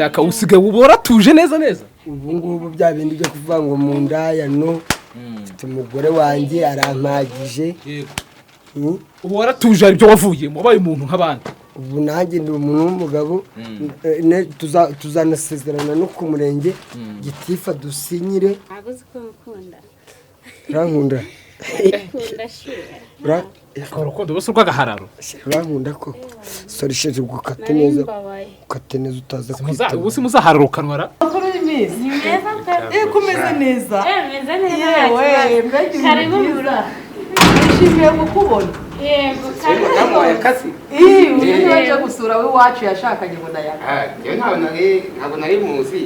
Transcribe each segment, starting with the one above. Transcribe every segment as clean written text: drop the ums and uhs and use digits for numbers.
YAKA usigaye ubora tuje neza neza. Ubu ngubu bya bindi byo kuvuga ngo mu ndaya no umugore wanjye arampagije. Ubu waratuje ari byo wavuyemo wabaye umuntu nk'abandi. Ubu nanjye ndi umuntu w'umugabo tuzanasezerana no ku murenge gitifa dusinyire. Aguze ko ukunda. Urankunda. Ukunda shira. Urukundo bose rw'agahararo. Urankunda ko sorisheje gukata neza. Ukata neza utaza kwita. Ubu simuzahararukanwa ra. Amakuru y'imizi. Ni meza kumeze neza. meze neza. Yewe, mbega karibu ibintu mura. Nishimiye kukubona. Yego, karibu. Namwayakasi. Uyu waje gusura we wacu yashakanye ngo ndayaka. Yewe ntabwo nari muzi.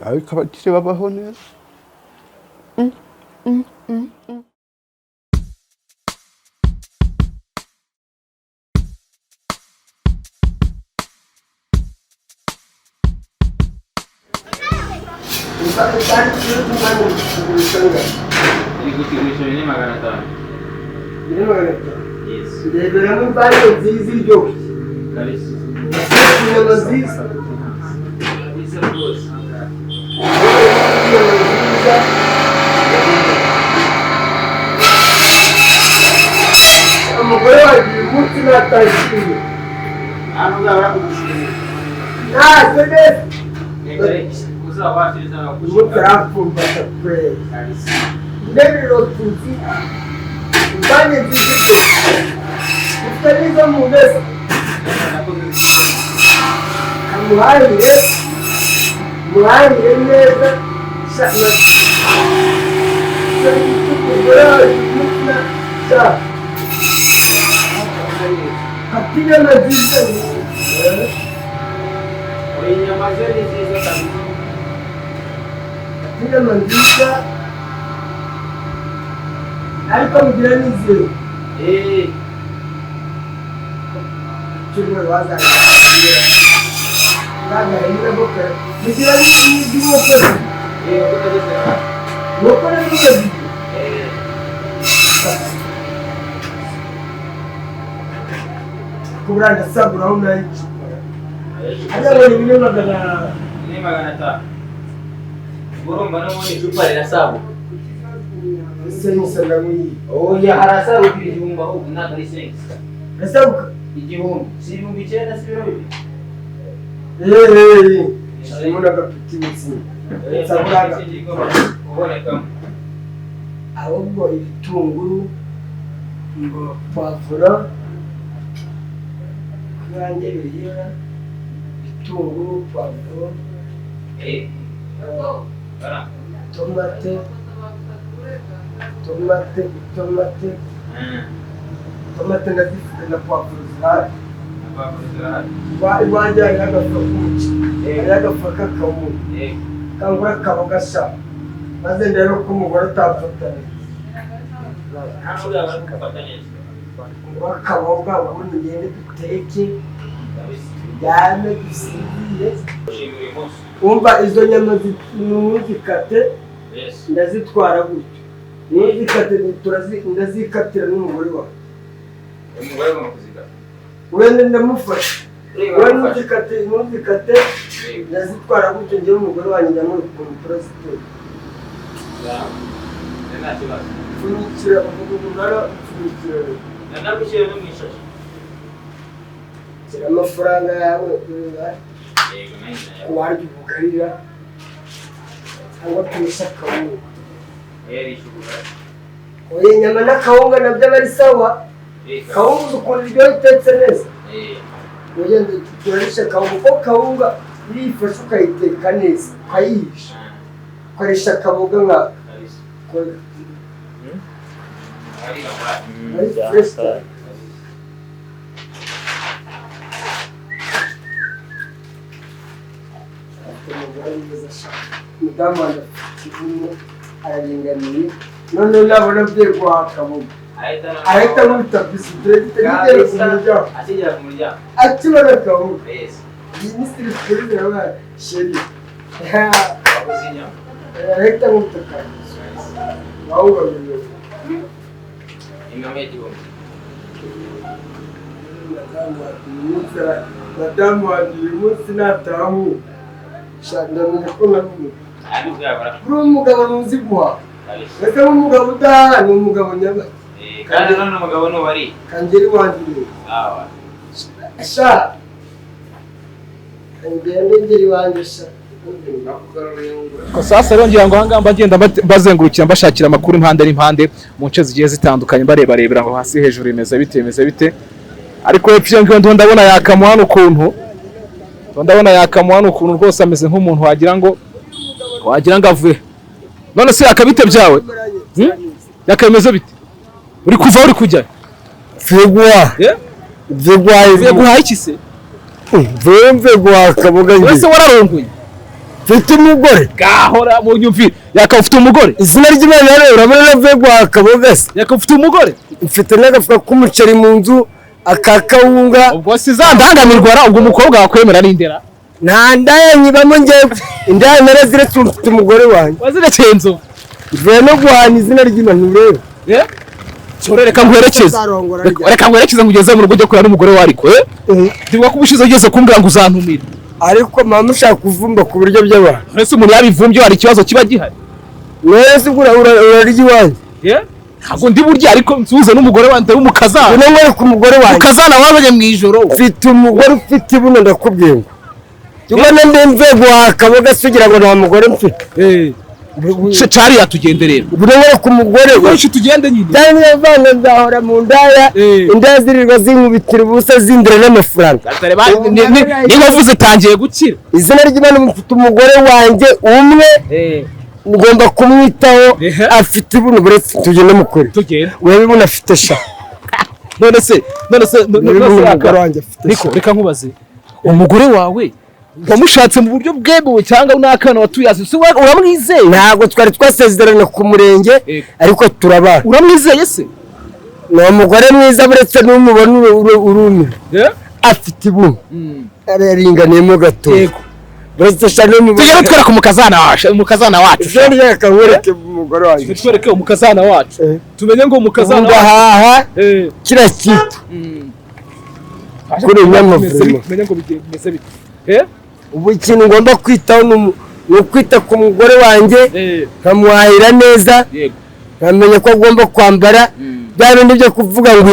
ariko abakire babaho neza. Ni magana atanu. Yes. Ndeberamo bari nziza iryoshye. Kalisi. Inyama nziza. Isa rwose. Umugore wanjye uyu munsi natashimye. Hano uzaba kugushimira. Ntacyo neza. Uzabashiriza umunsi arapfumbata kwezi. Kalisi. Ndebero tuzi. Mbanye nziza. Ufite n'izo mu neza. Kamuhahire. Muhahire neza. Umugore wanjye uyu munsi natashimye. Hakina na nziza. Inyama ze ni nziza kabisa. Hakina nziza. Ariko mugira nizero. Chumwe wazana. Nanga ina boka. Mugira nizero ko. Wokora nizero. Kubranda sabura unaichi. Hata ni milioni magana. Ni magana atanu. Urumva no muri icupa rirasabu. Sensa ndamwi. Oya harasabu ibihumbi aho ntabwo ari sensa. Rasabuka. Igihumbi. Si ibihumbi 9 si ibiro bibiri. Simona gapiti mutsi. Saburaga. Ubonekamo. Ahubwo ibitunguru ngo pavuro kwanjye birira ibitunguru pavuro tomate ndazifite na pavuro zihari. Iwanjye hari agafuka k'akawunga kangura kaba gashya maze ndebe ko umugore utapfatanye wakaboga wabundi ngende duteke tujyane dusinzire. Umva izo nyama ntuzikate ndazitwara gutyo ntuzikate ndazikatira n'umugore wawe. Umugore agomba kuzikata. Wenda ndamufasha. Ntuzikate ndazitwara gutyo njyewe umugore wanjye ndamuri ukuntu turaziteka. Nta kibazo. Funikira umugara funikira. Nagushyira no mu ishashi. Shyira amafaranga yawe Yego nahise. warya ubugarira cyangwa tumisha akawunga. Ishubura. Oya inyama n'akawunga nabyo aba ari sawa. Kawunga ukuntu iryoha itetse neza. Oya turarisha kawunga kuko kawunga irifasha ukayiteka neza ukayihisha. Ukoresha akaboga nk'aka. Mudamu araringaniye none nabona bye kwa akaboga ahita amwita bisitete akigera ku muryango akibona akaboga. Iyi ni siripurize yabaye sheri. wakoze inyama Ahita amwita akaboga. Kawunga miliyoni. Ingame y'igihumbi. Madamu wanjye uyu munsi natahu. Ndamenya ko narumu. Ari bwabara. Uri umugabo muzi guha. Ese umugabo udaha ni umugabo nyabaki. Kandi none umugabo n'ubari. Kangeri wanjye rero. Sawa. Sha. Kangeri wanjye sha. Sasa rero ngira ngo hanga mbagenda bazengurukira mbashakira amakuru impande n'impande mu nce zigiye zitandukanye barebera aho hasi hejuru imeze bite ariko epfo ngo ndabona YAKA ukuntu rwose ameze nk'umuntu wagira ngo avuye none se YAKA bite byawe YAKA imeze bite uri kuva uri kujya Vegwa iki se Vegwa kaboga wese wararongoye mfite umugore gahora mu nyumvire YAKA ufite umugore izina ry'Imana rero urabona Vegwa kaboga se YAKA ufite umugore mfite n'agafuka k'umuceri mu nzu akakawunga ubwo sizandangamirwa ubwo umukobwa wakwemera n'indera nta ndaya nyibamo ngewe indaya naraziretse mfite umugore wanjye wazirekeye inzu mvuye no guhana izina ry'Imana urebe reka nkwerekeze ngugeze mu rugo ujye kureba n'umugore we ariko ndibuka ko ubushize ugeze kumbwira ngo uzantumire ariko mama ushaka kuvumba ku buryo by'abantu ese umuntu yabivumbye hari ikibazo kiba gihari mwese urarya iwanjye ntabwo ndi burya ariko nsuhuze n'umugore wanjye w'umukazana unamwere ku mugore wanjye umukazana wabonye mu ijoro mfite umugore ufite ibuno ndakubwiye ngo tubona ndemve guhakaboga sugira ngo nta mugore mfite cari yatugenderera unamwere ku mugore we tugende nyine cyane yavanga nzahora mu ndaya indaya zirirwa zinkubitira ubusa zindira n'amafaranga n'inkovu zitangiye gukira izina ry'Imana mfite umugore wanjye umwe ngomba kumwitaho afite ibuno buretse tugende mukuri wewe ibuno afite sha none se niko reka nkubaze umugore wawe wamushatse mu buryo bwemewe cyangwa n'akana watuyaze uramwizeye ntabwo twari twasezerana ku murenge ariko turabana uramwizeye se ni umugore mwiza buretse n'umubona urumwe afite ibuno araringaniyemo gato buretse cyane tugere twera ku umukazana wacu sheri yakangwereke umugore wanjye twereke umukazana wacu tumenye ngo umukazana wahaha kira kitu kuri nyamavurimo tumenye ngo bigeze bite ubu ikintu ngomba kwitaho ni ukwita ku mugore wanjye nkamuhahira neza nkamenya ko agomba kwambara bya bindi byo kuvuga ngo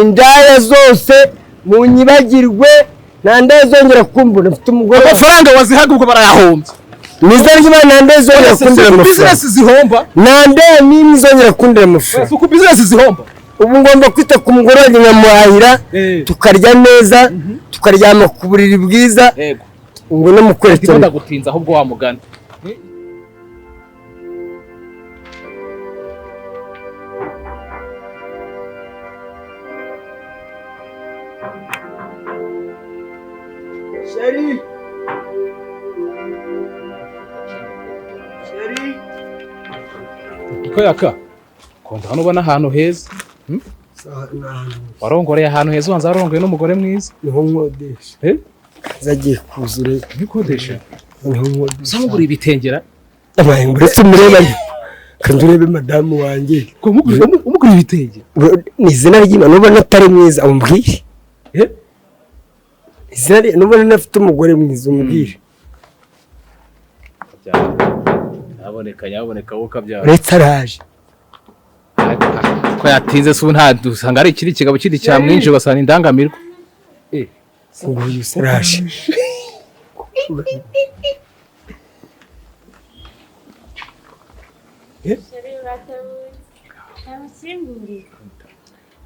indaya zose munyibagirwe nta ndaya zongera kumbura mfite umugore amafaranga wazihaga ubwo barayahombye niza ry'Imana nta ndaya zongera kundira amafaranga business zihomba nta ndaya n'imwe zongera kundira amafaranga uko business zihomba ubu ngomba kwita ku mugore wanjye nkamuhahira tukarya neza tukaryama ku buriri bwiza ngo no mukwerekera ndagutinza ahubwo wamugana Sheri ko YAKA konda hano ubona ahantu heza warongoreye ahantu heza wanza warongoye n'umugore mwiza niho nkodesha zagiye kuzure bikodesha niho nkodesha samugura ibitengera uretse umureba kandi urebe madamu wanjye umugura ibitenge ni izina ry'Imana ubona atari mwiza umbwire izina nubona nafite umugore mwiza umbwire yaboneka woka byawe uretse araje ko yatinze se nta dusanga ari ikiri kigabo kiri cya mwinshi ugasana indangamirwa nguyu saraje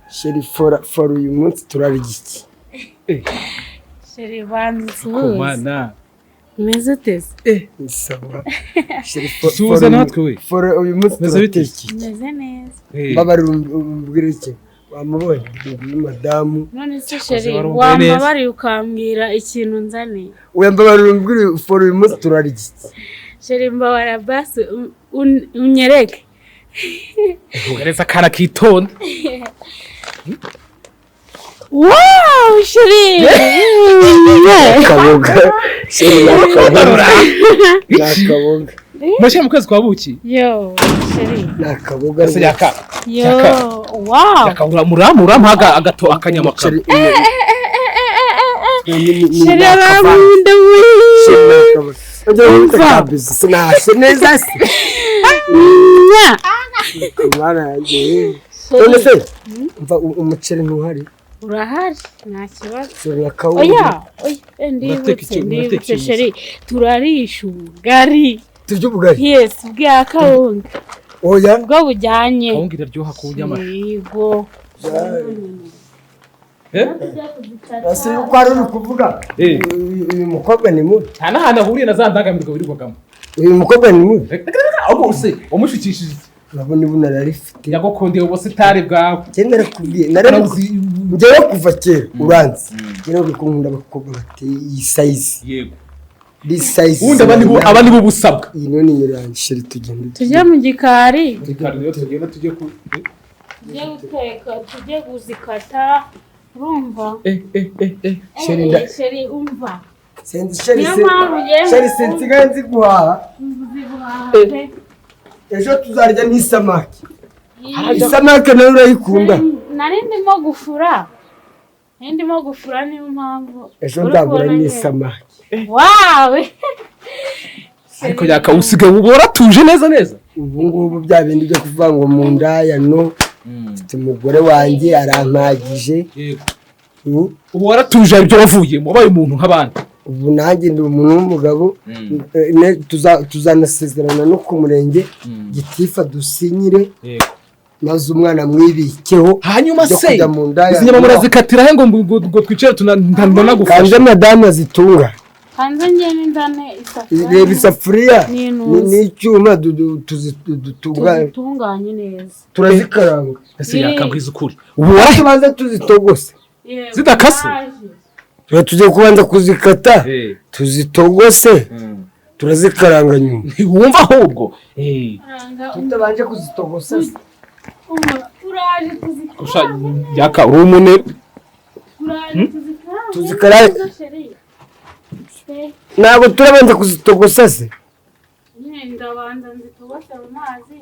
Sheri for uyu munsi turarya iki Sheri banzuza meze uteze sawa suza natwe we for uyu munsi turarya iki meze neza babari umbwira iki wamubonye madamu none se Sheri wamabari ukambwira ikintu nzane wambabari umbwira for uyu munsi turarya iki Sheri mbabara basi unyereke ugareza kana kitonda wow Sheri kaboga Sheri kaboga Mwashye mu kwezi kwa buki. Yo, sheri. Nakaboga. Ese yaka. Yo, wow. Yaka uramuha agato akanyama ka. Sheri aramunda we. Sinashe neza se. Kumara yaje. None se mva umuceri ntuhari. Urahari nta kibazo. Sheri akawunga. Oya, ndibutse sheri turarisha ubugari. Turyo ubugari. Yes, bwa kawunga. Oya. Bwo bujyanye. Kawunga iraryoha ku nyama. Yego. Ase uko ari kuvuga. Uyu mukobwa ni mubi. Hana ahuriye na za ndangamirwa birirwagamo. Uyu mukobwa ni mubi. Ahubwo use umushikishije. Urabona ibuna narifite. Yagokondeye ubusitari bwawe. Cyenda nakubwiye njyewe kuva kera uranzi. Njyewe gukunda abakobwa bateye iyi size. Yego. This size. Undi abandi bo busabwa. Iyi none mirangishira tugende. Tujye mu gikari. Gikari niyo tugenda tujye ku. Tujye guteka, tujye kuzikata. Urumva? Sheri umva. Sheri sensigaye nziguhaha. Ejo tuzarya n'isamaki. Isamaki nayo urayikunda. Nari ndimo gufura. Ndimo gufura niyo mpamvu. Ejo ndagura n'isamaki. Wawe. Ariko yaka usigaye ubora tuje neza. Ubu ngubu bya bindi byo kuvuga ngo mu ndaya no. Umugore wanjye arampagije. Ubu waratuje ibyo wavuyemo wabaye umuntu nk'abandi. Ubu nanjye ndi umuntu w'umugabo tuzanasezerana no ku murenge gitifa dusinyire maze umwana mwibikeho hanyuma se izinyama murazikatira he ngo twicare tunandana gufasha kandi madame azitunga hanze njye n'indane isafuriya reba isafuriya n'icyuma tuzitunganye neza turazikaranga ese yakagwiza ukuri ubu warabanza tuzitogose zidakase tugiye kubanza kuzikata tuzitogose turazikaranga nyuma wumva ahubwo tutabanje kuzitogosa uraje tuzikaranga yaka uri umunebwe tuzikaranga ntabwo turabanza kuzitogosa se ndabanza nzitogose mu mazi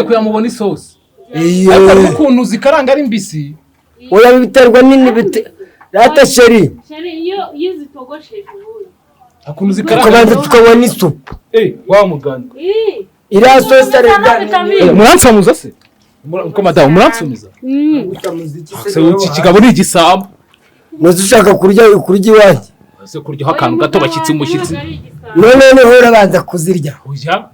kuyamubona isosi ariko ukuntu zikaranga ari mbisi oya biterwa nini rata sheri iyo zitogosheje ubuye akuntu zikaranga tukabanza tukabona isupu wa muganga iriya sosi arengana muransamuza se uko madamu muransumiza iki kigabo ni igisambo ntuzi ushaka kurya iwanjye ese kuryaho akantu gato bashyitsi umushyitsi noneho urabanza kuzirya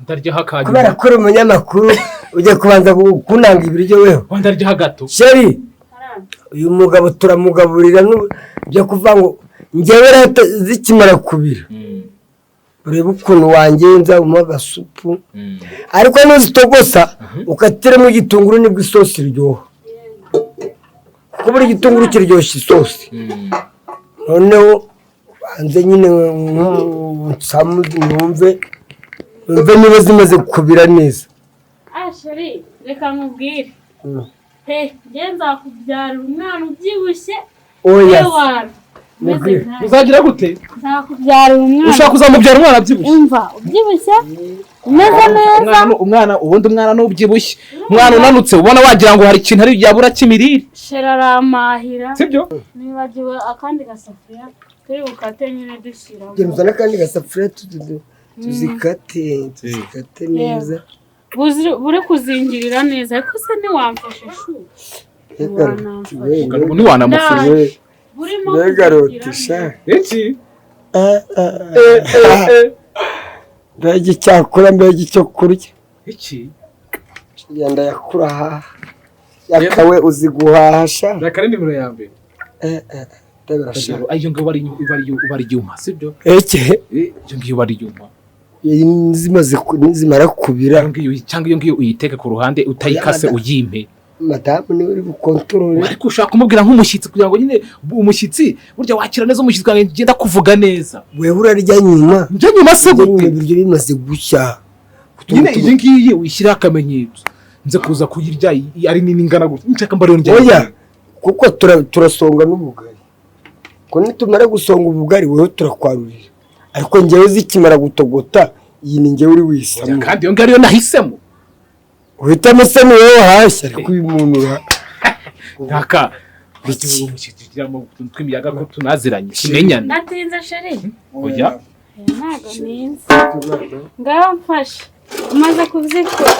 ndaryaho akantu kubera ko uri umunyamakuru ujya kubanza kunanga ibiryo weho ndaryaho gato sheri uyu mugabo turamugaburira byo kuva ngo njyewe leta zikimara kubira ureba ukuntu wangenza umuha agasupu ariko nuzitogosa ukatiramo igitunguru nibwo isosi iryoha kuko buri gitunguru kiryoshya isosi noneho banze nyine numve niba zimaze kubira neza sheri reka nkubwire nzakubyarira umwana ubyibushye uzagira gute nzakubyarira umwana ushaka kuzamubyara umwana abyibushye umva ubyibushye umeze neza ubundi umwana n'ubyibushye umwana unanutse ubona wagira ngo hari ikintu ari yabura cy'imirire shera aramahira sibyo nibagiwe akandi gasafuriya turi bukate nyine dushyiramo genza n'akandi gasafuriya tuzikate neza buri kuzingirira neza ariko se ntiwamfashe shu ntiwanamufashe mbega rotisha iki mbega icyakura mbega icyo kurya iki genda yakura aha yakawe uzi guhahasha reka ni nimero ya mbere iyo ngiyo ubara ibyuma sibyo iyo ngiyo ubara ibyuma zimara kubira cyangwa iyo ngiyo uyiteke ku ruhande utayikase uyimpe madamu niwe uri bukontorore ariko ushaka kumubwira nk'umushyitsi kugira ngo nyine umushyitsi burya wakira neza umushyitsi kandi ngenda kuvuga neza wewe urarya nyuma njye nyuma se gute ibiryo bimaze gushya nyine iyi ngiyi wishyiraho akamenyetso nze kuza kuyirya ari nini ingana gutya nshaka mbariyo ndya oya kuko turasonga n'ubugari ko nitumara gusonga ubugari wewe turakwarurira ariko njyewe zikimara gutogota iyi ni njyewe uri wisamo kandi iyo ngariyo nahisemo uhitamo se ni wowe wahashye ariko uyu muntu yaka twimiyaga ko tunaziranye kimenyana natinze sheri oya ntago ninze ngaho mfashe umaze kuzikora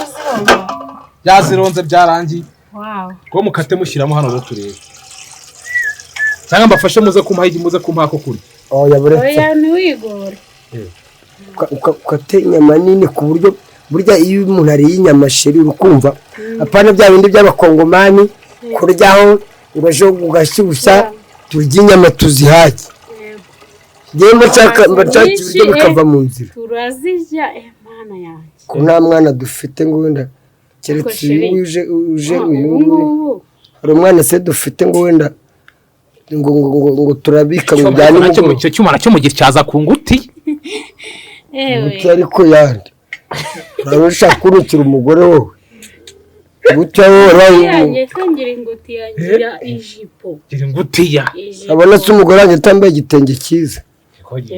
byazironze byarangiye wow ko mukate mushyiramo hano no turebe cyangwa mbafashe muze kumpaha ko kuri oya buretse oya ntiwigore ukate inyama nini ku buryo burya iyo umuntu ariye inyama sheri urukumva apana bya bindi by'abakongomani kuryaho ubaje ugashyushya turya inyama tuzihage ngewe mbashaka ibiryo bikava mu nzira turazirya mana yanjye ko nta mwana dufite ngo wenda keretse uje uyu hari umwana se dufite ngo wenda ngo turabika ngo byane mu cyo cyuma nacyo mu gityaza ku nguti nguti ariko yandi urashaka kurukira umugore wowe nguti wowe yanjye ngira inguti yagira ijipo gira nguti ya abona se umugore wanjye atambaye igitenge cyiza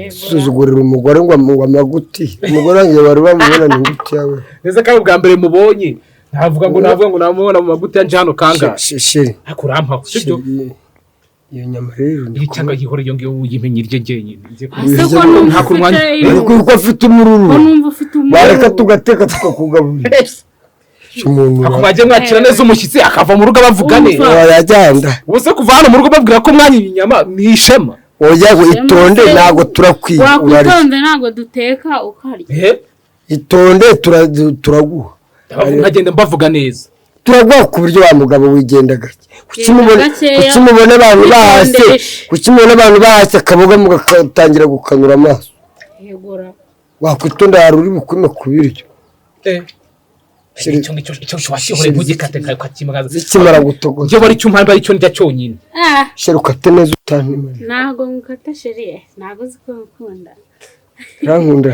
suzugurira umugore ngo amaguti umugore wanjye bari bamubona ni nguti yawe neza kandi bwa mbere mubonye navuga ngo namubona mu maguti ya hano kanga sheri akurampaho sibyo iyo nyama rero ni cyangwa yihore yo ngiyo uyimenye irye ngenye nta kumwanya ariko uko afite umururu bareka tugateka tukakugaburira umuntu akumajye mwakira neza umushyitsi akava mu rugo bavugane yajyanda ubuse kuva hano mu rugo babwira ko mwanya inyama nishema oya ngo itonde ntago turakwiye wakwitonde ntago duteka ukarya itonde turaguha nkagenda mbavuga neza turaguha ku buryo wa mugabo wigenda gake kuki mubona abantu bahase akaboga mugatangira gukanura amaso wakwitonda hari uri bukume ku biryo icyo washihore ntugikate kakimaza zikimara gutogota njye bari cyumpamba ari cyo ndya cyonyine sheri ukate neza utanimara ntago ngukata sheri ntago ziko ukunda urankunda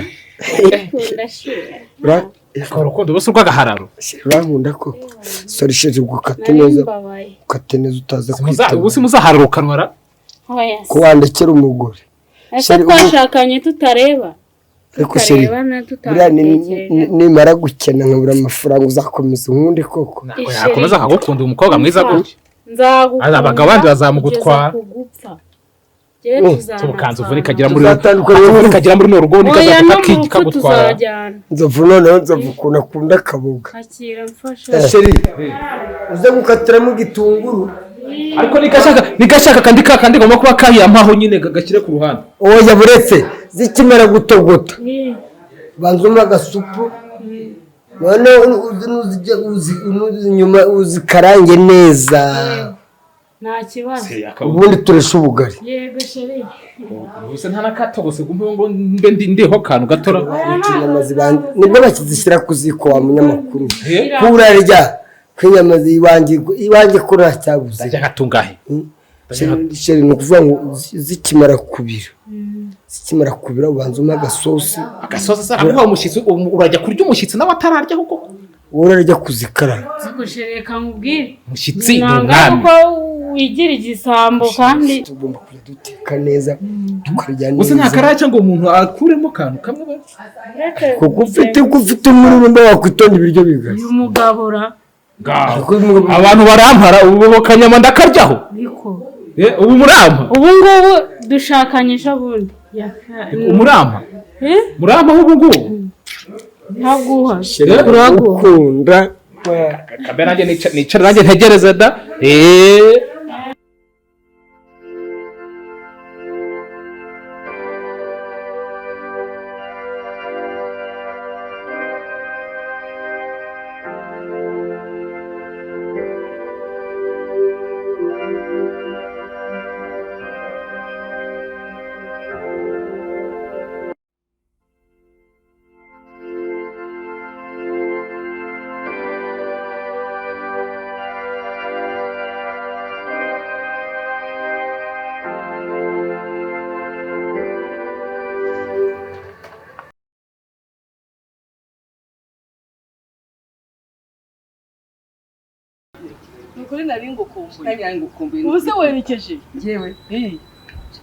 urukundo bose rw'agahararo urankunda ko sori sheri ukate neza utaza kwita ubusi muzaharukanwa ko wandekera umugore ese twashakanye tutareba ariko sheri buriya nimara gukena nkabura amafaranga uzakomeza unkunde koko yakomeza akagukunda umukobwa mwiza gutya nzagukunda abagabo bandi bazamugutwara tubukanza uvuna ikagera muri rugo nikaza kagutwara nzovu noneho nzovu ukuntu akunda akaboga sheri uze gukatiramo igitunguru ariko nigashaka kandi ngomba kuba kahiyampaho nyine gakire ku ruhande oya buretse zikimera gutogota banzuma agasupu noneho nyuma uzikarange neza nta kibazo ubundi turesha ubugari yego sheri ubuse nta nakatogose ngo mbe ndiho kantu gatora nibwo bakizishyira ku ziko wa munyamakuru kurarya kwinyama iwanjye ko nta cyabuze zajya gatungahe sheri ni ukuvuga ngo zikimara kubira ubanza umpa agasosi araguha umushyitsi urajya kurya umushyitsi nawe atararya koko wowe urarya kuzikaranga zigushireka nkubwire umushyitsi ni umwami ko wigira igisambo kandi tugomba kujya duteka neza tukarya neza gusa nta karaca ngo umuntu akuremo kantu kamwe kuko ufite umururumba wakwitonda ibiryo bigari uyu mugabura abantu barampara ubu kanyama ndakaryaho ubu murampa ubu ngubu dushakanyije ubundi umurampa murampa ubu ngubu ntaguha uragukunda kamera nanjye nicara nanjye ntegereze da Nukuri nari ngukumbuye. Ubu se werekeje? Jewe.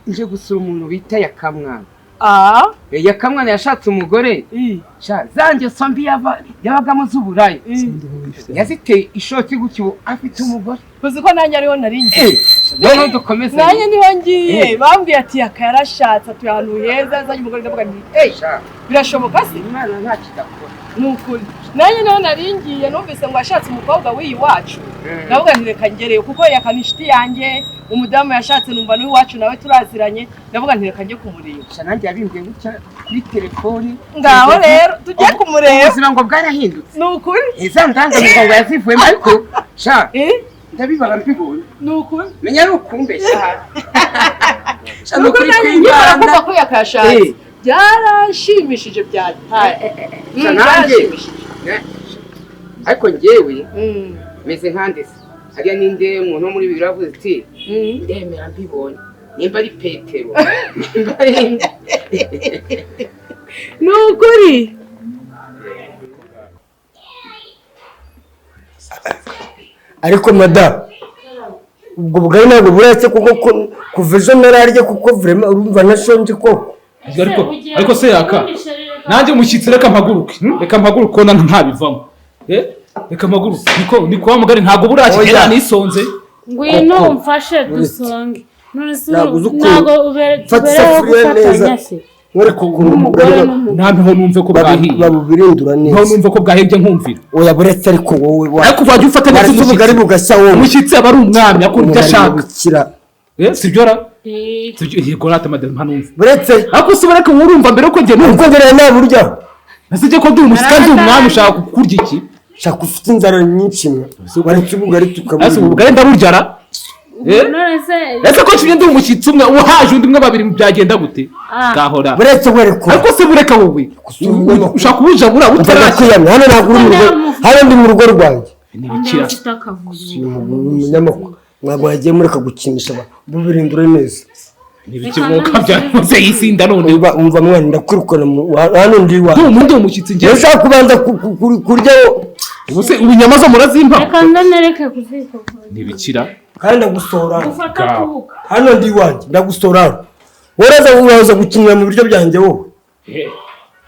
Nje gusura umuntu bita YAKA mwana. yakamwana yashatse umugore zanjye sombi yabagamo z'uburayi yaziteye ishoti gutyo afite umugore uzi ko nanjye ariho naringiye none dukomeze nanjye niho ngiye bambwiye ati yaka yarashatse atuye ahantu heza azanye umugore ndavuga nti birashoboka se imana nta kidakora nukuri nanjye niho naringiye numvise ngo yashatse umukobwa w'iyi wacu ndavuga nti reka ngereyo kuko yaka ni inshuti yanjye umudamu yashatse numva n'iwacu nawe turaziranye ndavuga nti reka njye kumureba nanjye yabimbwiye gutya kuri telefoni ngaho rero tujye kumureba ubuzima ngo bwarahindutse nukuri iza ndangamirwa ngo yazivuyemo ariko sha ndabibara mbibonye nukuri menya ari ukumbeshya nukuri kwibanda ko yakashatse byarashimishije byari ariko njyewe meze nkandese hariya ninde umuntu wo muri bibiri avuze ati ndemera mbibonye nimba ari Petero nimba ari nukuri ariko madamu ubwo bugari ntabwo buretse kuko kuva ejo nararye kuko vraiment urumva nashonje koko ariko se yaka nanjye umushyitsi reka mpaguruke ko ntabivamo reka mpaguruke niko wa mugari ntabwo burakigera nisonze ngwino umfashe dusonge none se ntabwo ubereho se mwereko umugore ntampeho numve ko bwahiye babubirindura neza ntaho numve ko bwahebye nkumvira oya buretse ariko wowe ariko uvajya ufata neza umugari bugashya wowe umushyitsi aba ari umwami akora ibyo ashaka sibyo ra yego rata madame ntanumve buretse ariko se bareka urumva mbere ko njye nuko mbere nta buryo nasije ko ndi umusika ndi umwami ushaka kurya iki shaka ufite inzara nyinshi mwe waretse ubugari tukabura ase ubugari ndaburyara ese ko nshimye ndi umushyitsi umwe uhaje undi umwe babiri byagenda gute gahora buretse wereko ariko se bureka wowe ushaka ubujabura utarakwiyamye hano ntabwo uri mu rugo hano ndi mu rugo rwanjye ntibikira umunyamakuru ntabwo yagiye mureka gukinisha bubirindure neza ntibikimuka byamaze yisinda none umva mwana ndakwirukana hano ndi iwawe ndi umushyitsi njye ushaka kubanza kuryaho ubuse inyama zo murazimpa reka ndanareke kuziko ntibikira kandi ndagusohora hano ndi iwanjye ndagusohora uraza gukinira mu biryo byanjye wowe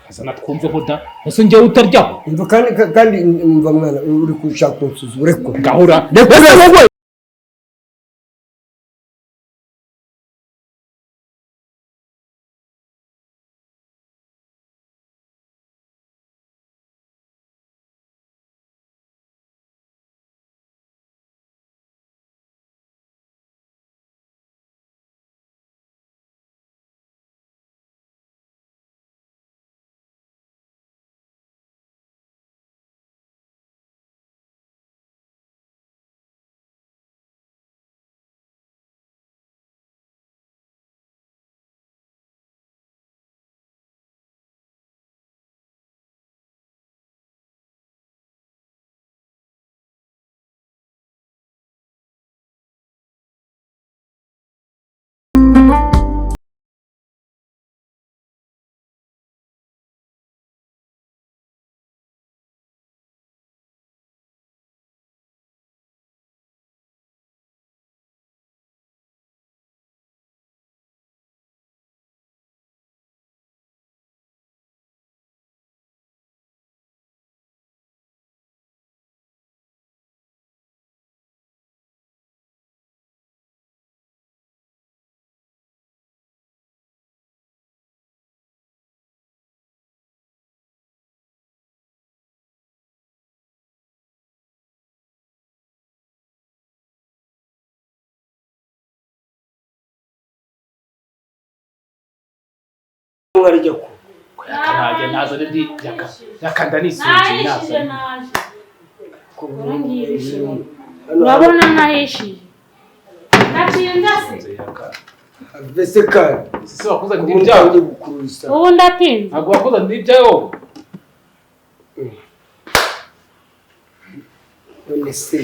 azana twumveho da ese njyewe utaryaho kandi umva mwana uri kushaka kunsuzuma ureko gahora wowe mwarije ko yakanaje nazo ndi yakanda nisunze nazo urabona nahishije natinda se vese kandi sisi wakoza ndibyaho gukururisa ubu ndatinda ntabwo wakoza ndibyaho none se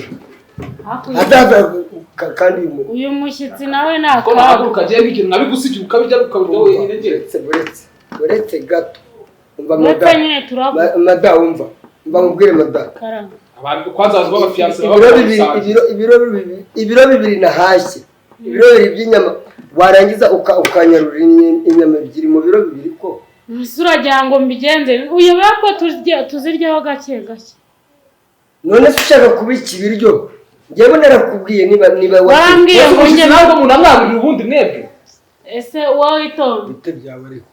kandi uyu mushyitsi nawe nako haguruka je bikintu nabigusigira ukabijya ukabijya wenyine ngeretse buretse gato umva mada umva mubwire mada abantu kwanza bazwa abafianse ibiro bibiri nahashye ibiro bibiri by'inyama warangiza ukanyarura inyama ebyiri mu biro bibiri ko uragira ngo mbigenze uyobewe ko tuziryaho gake gake none se ushaka kubika ibiryo njyewe narakubwiye niba warambwiye ngo njye ntabwo umuntu amwabura ubundi mwebwe ese wowe itonde bite byawe ariko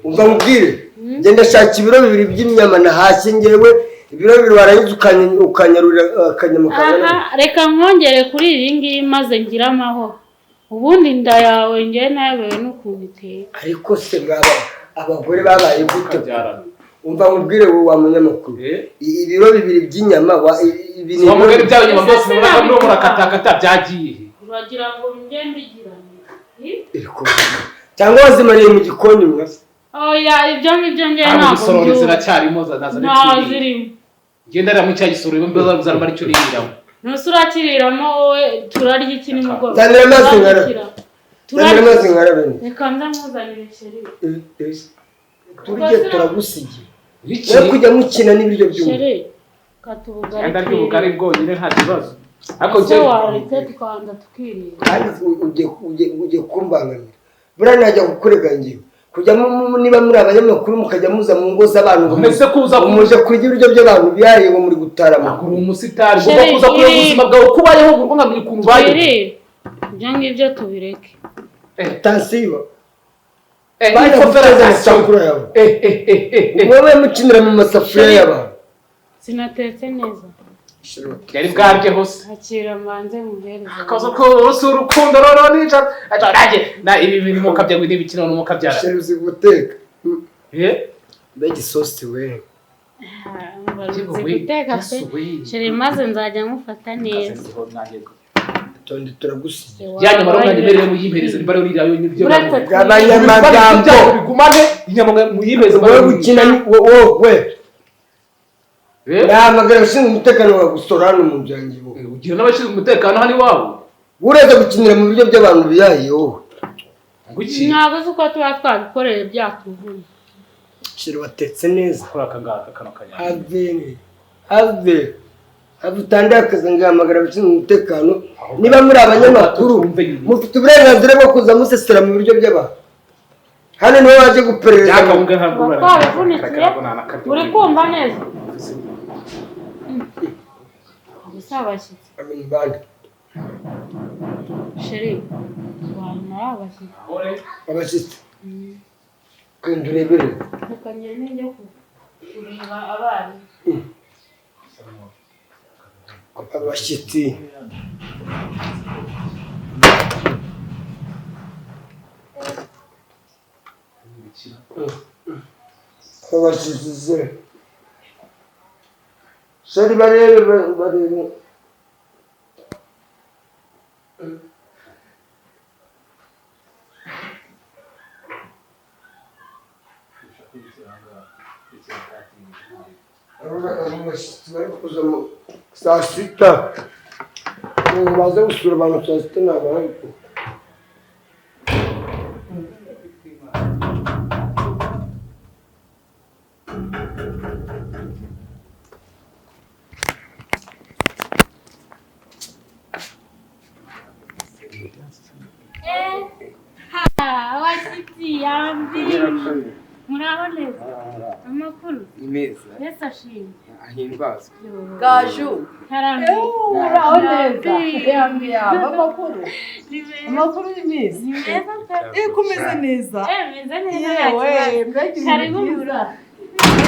umva mubwire ngenda shaka ibiro bibiri by'inyama nahashye njyewe ibiro bibiri warangiza ukanyarura akanyama kangana reka nkongere kuri iyi ngiyi maze ngira amahoro ubundi inda yawe njye nayobewe n'ukuntu iteye ariko se ngaba abagore babaye gute umva mubwire wowe wa munyamakuru ibiro bibiri by'inyama ibintu bamugari byawe nyuma byose murakatakata byagiye uragira ngo ngende igirane cyangwa wazimariye mu gikoni mwese oya ibyo ngibyo njye ntabwo byuba ziracyarimo zirimo ngenda rero mu cya gisoro ibyo mbezo zaramara icyo ririramo nuse urakiriramo wowe turarya iki nimugoroba zanira amazi ngarabe reka ndamuzanire sheri turye turagusigiye we kujya mukina n'ibiryo by'umuntu sheri katubugari kandi ariko ubugari bwonyine nta kibazo ariko njye waretse tukanda tukirira kandi ugiye kumbangamira buriya najya kukurega ngewe kujya niba muri abanyamakuru mukajya muza mu ngo z'abantu muje kurya ibiryo by'abantu bihariye ngo muri gutarama uri umusitari ugomba kuza kureba ubuzima bwawe uko ubayeho ngo nkamenya ukuntu ubayeho ibyo ngibyo tubireke tansiyo wowe mukinira mu masafuriya y'abantu sinatetse neza yari bwarye hose akira mbanze muhereze akaza ko rose urukundo roro nica na ibi bintu mukabya ngo n'ibikino n'umukabyara sheruzi guteka mbega isosi we guteka pe sheri maze nzajya ngufata neza tonde turagusiye yanya maronganye mbere mu yimpereza niba rero rirayo nibyo abanyamagambo bigumane inyama mu yimpereza wowe gukina wowe nahamagara abashinzwe umutekano bagusora hano mu nzu yanjye wowe ugira n'abashinzwe umutekano hano iwabo uretse gukinira mu biryo by'abantu biyahiye wowe ntabwo uzi uko tuba twabikoreye byatuvuna sheri watetse neza kuri aka ngaka kano kanya have utandiye akazi ngahamagara abashinzwe umutekano niba muri abanyamakuru mufite uburenganzira bwo kuza musesera mu biryo by'abantu hano niho waje guperereza twabivunikiye uri kumva neza gusa abashyitsi sheri abantu ari abashyitsi kandi urebere ukanyera n'ibyo kureba abana abashyitsi abashyitsi sheri barebe abashyitsi bari kuza saa sita baze gusura abantu saa sita ntabwo ariko abashyitsi yambi muraho neza amakuru ni meza yesu ashimwe ahimbazwe gaju muraho neza amakuru ni meza ni meza kumeze neza meze neza karibu mura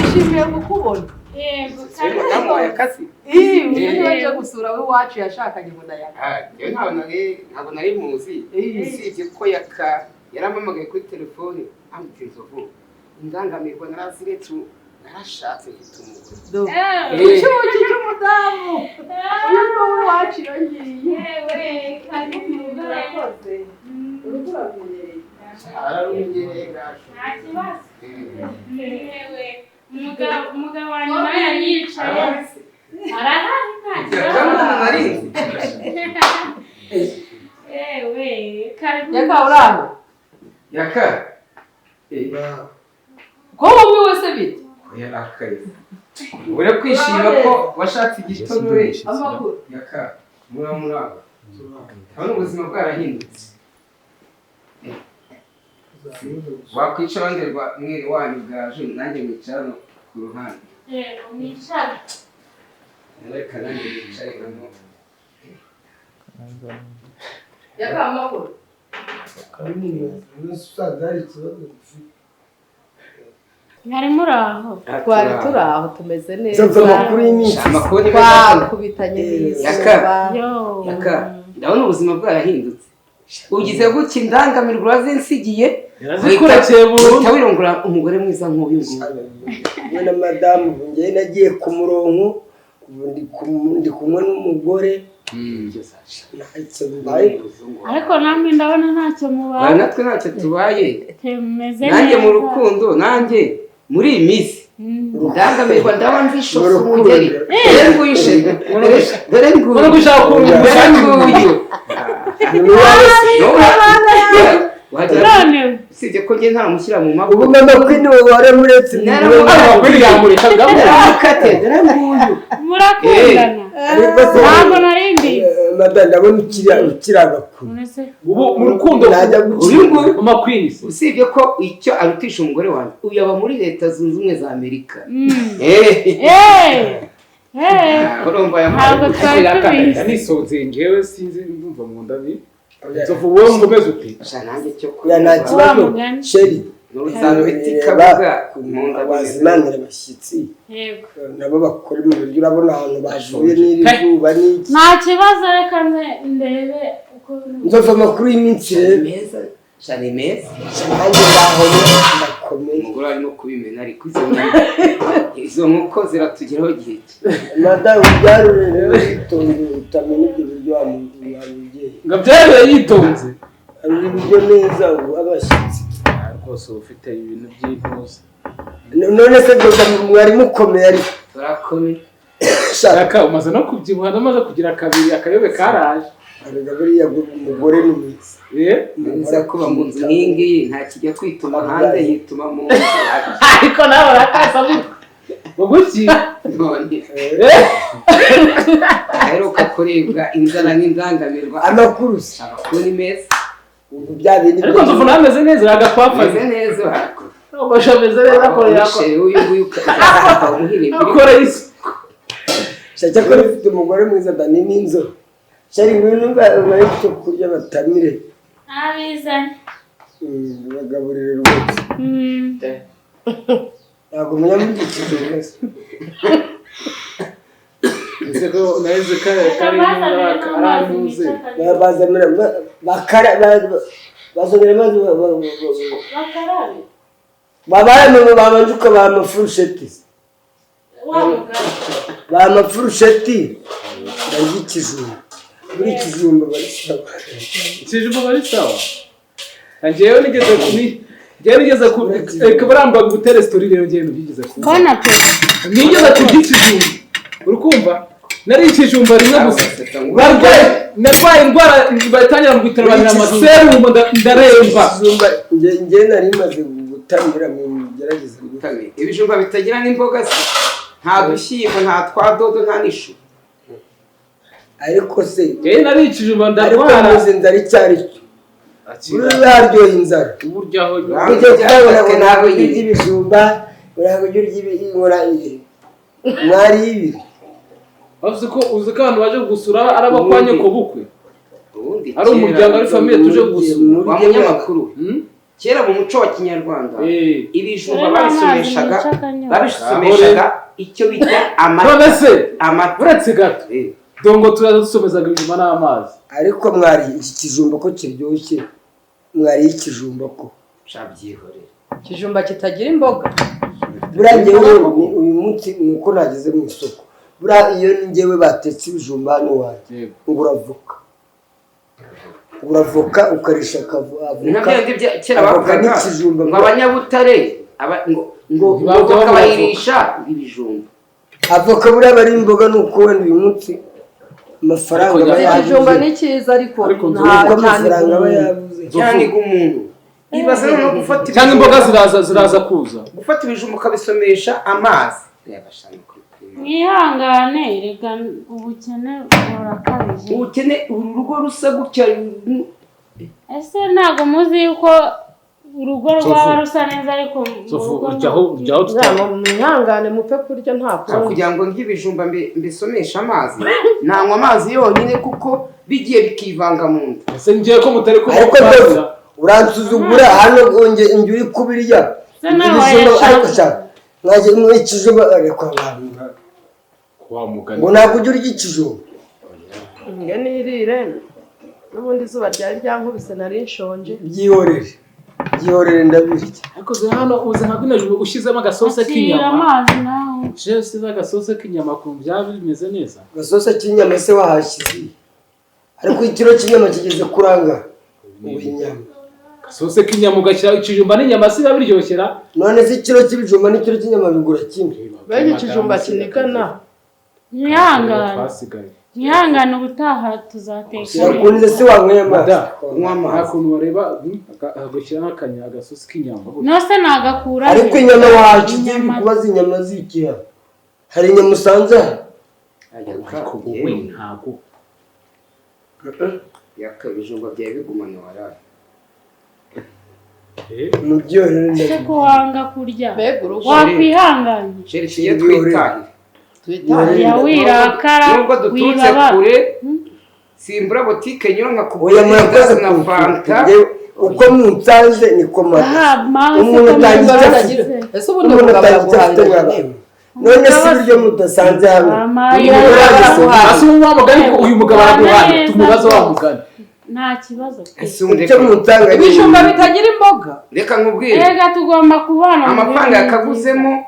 nishimiye kukubona yego namuhaye akazi niba aje gusura we wacu yashakanye ngo ndayaka ntabwo nari muzi usibye ko yaka yarampamagaye kuri telefone ambwira inzovu indangamirwa naraziretse narashatse mfite umugore icyuki cy'umudamu uyu ni wowe wacu yongiye yewe karibu urakoze ururavuye ararumenyereye gaje nta kibazo yewe umugabo wanjye nawe yari yicaye arahari nta kibazo yewe karibu yaka uraho yaka ko wowe wese bite yarakaye uri kwishima ko washatse igitonore amakuru yaka muraba hano ubuzima bwarahindutse wakwicara nderwa mwiri wanyu bwaje nanjye mwicara ku ruhande yego mwicara reka nanjye mwicara hano YAKA amakuru mwari muri aho twari turi aho tumeze neza amakuru y'iminsi amakuru twakubitanye n'izuba YAKA ndabona ubuzima bwarahindutse ugize gutya indangamirwa urazinsigiye uhita wirongora umugore mwiza nk'uyu nguyu na madamu njye nagiye ku murongo ndi kumwe n'umugore ariko namwe ndabona ntacyo mubaye natwe ntacyo tubaye tumeze nanjye mu rukundo nanjye muri iyi minsi indangamirwa ndaba nzishose umugeri dore nguyishe dore nguyu usibye ko njye ntamushyira mu maboko ubu mama kwini waramuretse murakundana ntabwo narindi madame ndabona ukiragakuru ubu mu rukundo uyu nguyu mama queen usibye ko icyo arutisha umugore wanjye uyu aba muri Leta Zunze Ubumwe za Amerika urumva ntabwo twari tubizi nisonze ngewe sinzi ndumva mu nda ni nzovu wowe ngomeze uti nanjye cyo ya nta kibazo sheri n'urusano bitikabuga mu nda bazimanira abashyitsi yego nabo bakora mu buryo urabona ahantu bavuye n'izuba n'iki nta kibazo reka ndebe uko nzova amakuru y'iminsi rero meza cyane meza nanjye ngaho ndakomeye umugore arimo kubimena ariko izo nkoko ziratugeraho gihe madamu byarure rero yitonze utamenya ibyo biryo wamubwiye ngo byarure yitonze ari ibiryo neza ubu abashyitsi rwose ufite ibintu by'intuza none se byoga mwari mukomeye ariko turakomeye YAKA umaze no kubyibuha namaze kugira kabiri akayobe karaje arega buriya umugore ni mwiza nza kuba mu nzu nk'ingiyi nta kijya kwituma hanze yituma mu nzu ariko nawe urakasa muguki none aheruka kuribwa inzara n'indangamirwa amakuru ni meza bya bindi ariko nzovu nameze neza uragapfafaze meze neza ubasha meze neza akorera ko uyu nguyu akorera isuku shaka ko ufite umugore mwiza dani n'inzo shari ngwino bari cyo kurya batamire abizanye bagaburire rwose ntabwo menya muri iki kibazo ese ko naheze kari aranuze bazamira bakara bazamira mazi bakarabe babamenye babanjuka ba mafurusheti ba mafurusheti ndagikijumba muri kijumba bari sawa ikijumba bari sawa ngewe nigeze ku baramba gutera story rero ngewe nigeze ku bana pe nigeze ku ikijumba urukumva nari ikijumba rimwe gusa narwaye indwara batangira mu bitaro banira amaserumu ndaremba ngewe nari maze gutamira mu gerageza gutamira ibijumba bitagira n'imboga se nta dushyimbo nta twadodo nta n'ishu ariko se nari ikijumba ariko muzi inzara icyari cyo uraryoha inzara uburyo aho ujya kubona ngo ntabwo urya ibijumba ntabwo urya mwari ibiri uzi ko abantu baje gusura ari abakwanye ko bukwe ari umuryango ari famiye tuje gusura wa munyamakuru kera mu muco wa kinyarwanda ibijumba babisomeshaga icyo bita amata uretse gato dongo turaza dusomezaga ibijumba n'amazi ariko mwari iki kijumba ko kiryoshye mwari ikijumba ko shabyihorera ikijumba kitagira imboga burangiye uyu munsi nuko nageze mu isoko bura iyo ngewe batetse ibijumba hano waje uravuka ukarisha avoka kera bavugaga ngo abanyabutare ngo bayirisha ibijumba avoka buriya bari imboga nuko wenda uyu munsi amafaranga bayabuze ikijumba ni cyiza ariko nta mafaranga bayabuze cyane umuntu ibaze no gufata cyangwa imboga ziraza kuza gufata ibijumba ukabisomesha amazi mwihangane rega ubukene burakabije ubukene urugo rusa gutya ese ntabwo muzi yuko urugo rwaba rusa neza ariko jyaho mwihangane mupfe kurya ntabwo kugira ngo nk'ibijumba mbisomesha amazi nanywa amazi yonyine kuko bigiye bikivanga mu nda. ese ngiye ko mutari ariko rwose uransuzugura hano nge uri kubirya ibijumba ariko shaka mwaje mwikijumba ariko abantu kwa mugani ngo ntabwo ujya urya ikijumba nge nirire n'ubundi izuba ryari ryankubise nari nshonje byihorere ndabirya ariko hano uze nka bino ushyizemo agasose k'inyama je usize agasose k'inyama ku byaba bimeze neza agasose k'inyama se wahashyize ariko ikiro cy'inyama kigeze kuranga inyama agasose k'inyama ugashyira ikijumba n'inyama siba biryoshera none se ikiro cy'ibijumba n'ikiro cy'inyama bigura kimwe bege ikijumba kinigana Nyihangane ubutaha tuzateka. Yakunze se wanyweye amazi. Hakuntu bareba agushyira n'akanya agasosi k'inyama. Nose nagakura. Ariko inyama wacu ziri kubaza inyama zikiha. Hari inyama usanze? Ariko wowe ntago. YAKA ibijumba byawe bigumana waraye. Mubyorere se ko wanga kurya. Wakwihanganye. Chere twitahire. Ya wirakara nubwo duturutse kure simbura botike nyura nka kuboya murakoze na fanta uko munsanze niko mara umuntu atangiye ese ubundi mugabo none se buryo mudasanze hano ase umugani ko uyu mugabo araguhana tumubaza wa mugani nta kibazo cyo muntanga ibijumba bitagira imboga reka nkubwire rega tugomba kubana amafaranga yakaguzemo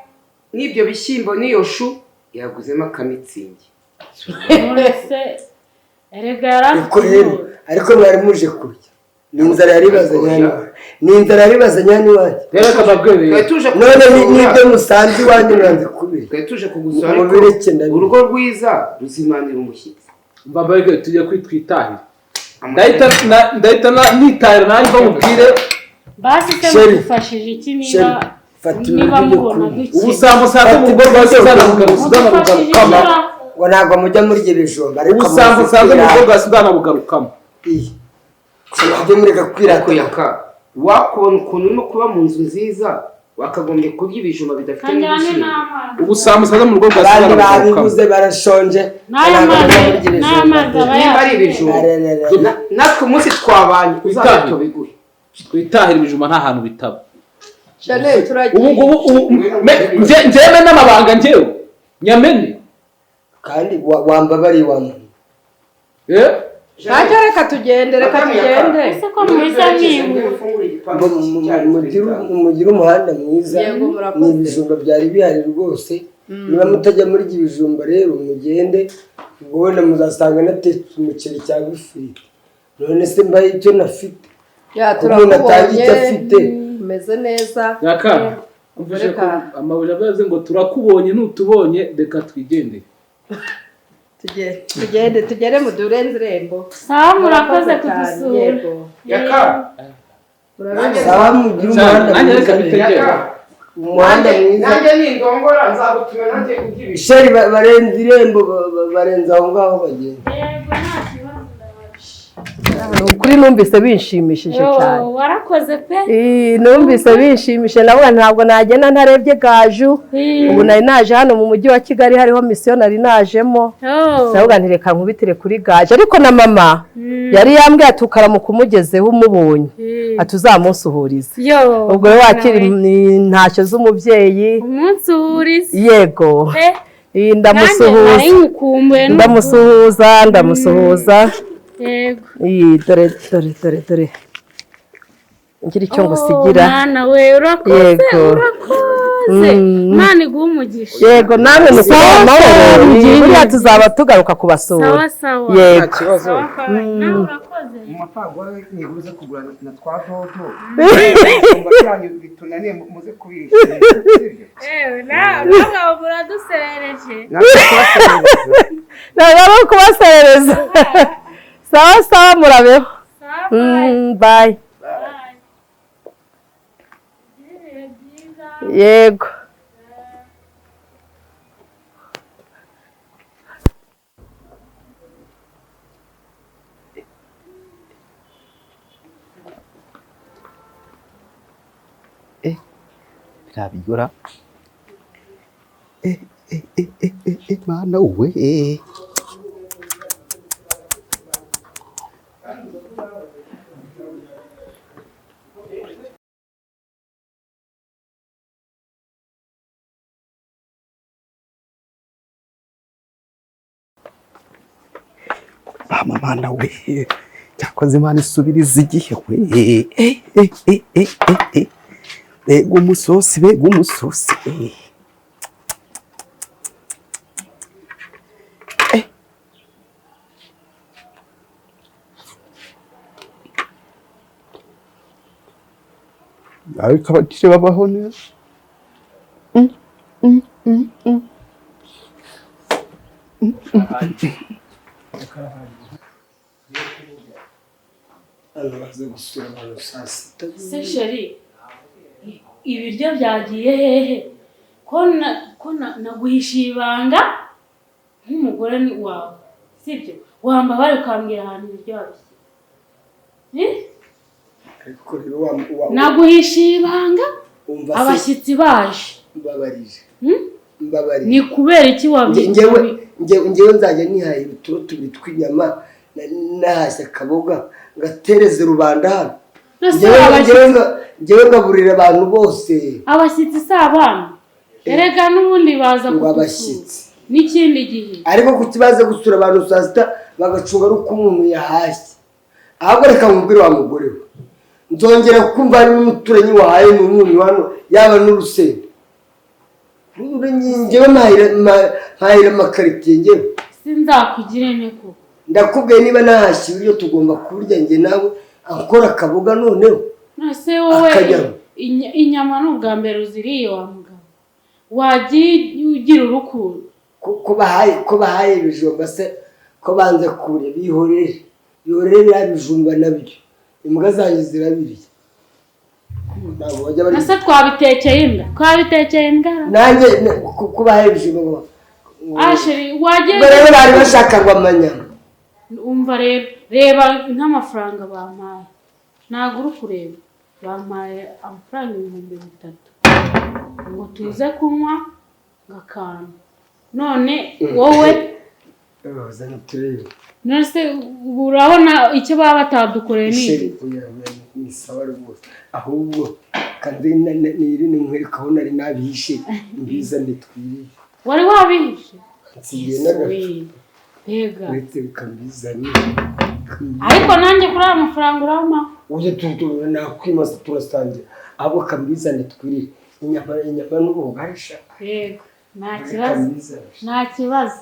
n'ibyo bishyimbo n'iyo shu yaguzemo akamitsingi uretse erega yarakuye ariko mwari muje kurya n'inzara yaribazanye hano iwanjye rero kababwire none n'ibyo musanze iwanjye mwanze kubira twari tuje kugusura ariko urugo rwiza ruzimanira umushyitsi mbabwire tujye kwitwitahira ndahita nitahira nanjye bamubwire basi se mufashije iki niba mubona duke ubusambo saze mu rugo rwose uzanabugarukamo ngo ntabwo mujya murya ibijumba ariko ubusambo saze mu rugo rwose uzanabugarukamo mujye mureka kwirata YAKA wakubona ukuntu urimo kuba mu nzu nziza wakagombye kurya ibijumba bidafite n'ibishyimbo ubusambo saze mu rugo rwose uzanabugarukamo babibuze barashonje n'amazi niba ari ibijumba natwe umunsi twabanye uzaze tubiguhe twitahira ibijumba nta hantu bitaba ubu njyewe n'amabanga njyewe nyamene kandi wambabariye wamuntu ntacyo reka tugende ese ko muhise mugire umuhanda mwiza n'ibijumba byari bihari rwose niba mutajya muri ibyo bijumba rero mugende ubwo wenda muzasanga natetse umuceri cyangwa ifiriti none se mbaye icyo nafite umuntu atazi icyo afite umeze neza YAKA umvise ko amabuye abaze ngo turakubonye n'utubonye reka twigendere tugere mu durenze irembo sawa murakoze kudusura YAKA sawa mugire umuhanda mwiza nanjye nindongora nzagutuma nanjye kubyibisha sheri barenze irembo barenze aho ngaho bagenda ukuri numvise binshimishije cyane warakoze pe numvise binshimishije nawe ntabwo nagenda ntarebye gaju ubu nari naje hano mu mujyi wa Kigali hariho misiyo nari najemo navuga nti reka nkubitire kuri gaje ariko na mama yari yambwiye ati ukaramuka umugezeho umubonye ati uzamunsuhurize ubwo rero wakira intashyo z'umubyeyi umunsuhurize yego ndamusuhuza yego dore ngira icyo ngusigira mwana we urakoze mwana iguha umugisha yego namwe musaza amahoro buriya tuzaba tugaruka kubasura yego urakoze mu mafaranga nibuze kugura na twa dodo byanyu bitunaniye muze kubisha nawe muraduserereje ntabwo kubaserereza sawa murabeho bye yego nabigora mana we mana we cyakoze Imana isubiriza igihe we bega umusosi ariko abakire babaho neza se sheri ibiryo byagiye hehe ko naguhishiye ibanga nk'umugore wawe sibyo wamba bari ukambwira ahantu ibiryo babishyize naguhishiye ibanga abashyitsi baje mbabarije ni kubera iki ngewe nzajya nihahira uturo tubiri tw'inyama nahashya akaboga ngatereze rubanda hano ngewe ngaburira abantu bose abashyitsi si abana erega n'ubundi baza abashyitsi n'ikindi gihe ariko ku kibazo gusura abantu saa sita bagacunga ari uko umuntu yahashye ahubwo reka nkubwire wa mugore we nzongera kumva harimo umuturanyi wahaye n'umunyu hano yaba n'urusenda ngewe mpahira amakaritiye ngewe sinzakugire neko ndakubwiye niba nahashye ibiryo tugomba kurya njye nawe akora akaboga noneho nase wowe inyama n'ubwa mbere uziriye wa mugabo wagiye ugira urukundo ko bahaye ibijumba se ko banze kure bihorere bijumba nabyo imbwa zanjye zirabiriye nase twabitekeye imbwa nanjye ko bahaye ibijumba asheri wagiye rero bari bashaka ngo amanyama umva reba nk'amafaranga bampaye ntabwo uri kureba bampaye amafaranga 3,000 ngo tuze kunywa ngakana none wowe nose urabona icyo baba batadukoreye ni sawa rwose ahubwo kandi niri nkwerekaho nari nabihishe mbiza nditwiriye wari wabihishe nsigiye n'agafu Ega. Uretse bikambizanye. Ariko nanjye kuri aya mafaranga urama. Uje nakwimasa turasangira. Abo kambizane twirire. Inyama n'ubugarisha. Yego. Nta kibazo.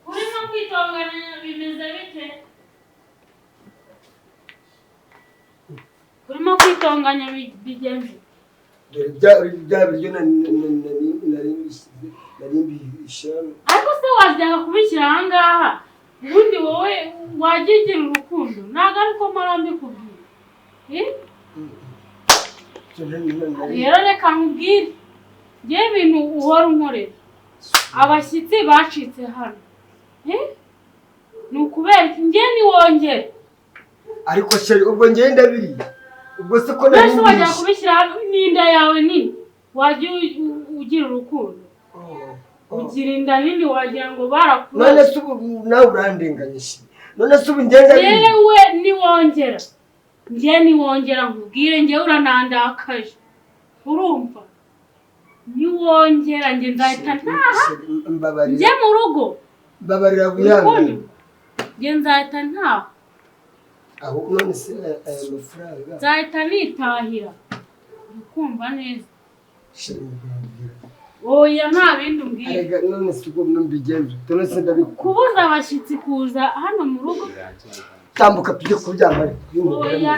Urimo kwitonganya bimeze bite? Urimo kwitonganya bigenze? Dore bya biryo nari mbishana. Ariko se wajyaga kubishyira aha ngaha ubundi wowe wagigira urukundo ntabwo ariko marambi kubwira rero reka nkubwire ngewe ibintu uhora unkorera abashyitsi bacitse hano ni ukubera ngewe niwongere ariko sheri ubwo ngewe ndabiriye ubwo se ko nari mbishe wajya kubishyira hano n'inda yawe nini wajya ugira urukundo ugira inda nini wagira ngo barakura none se ubu nawe urandenganyije none se ubu ngenda yewe niwongera niwongera nkubwire ngewe uranandakaje urumva niwongera nge nzahita ntaha njye mu rugo mbabarira guyangana nge nzahita ntaha aho none se aya mafaranga nzahita nitahira ukumva neza sheri oya nta bindi umbwira arega none se ubwo mbigenze none se ndabikubuza kubuza abashyitsi kuza hano mu rugo tambuka tujye kuryama oya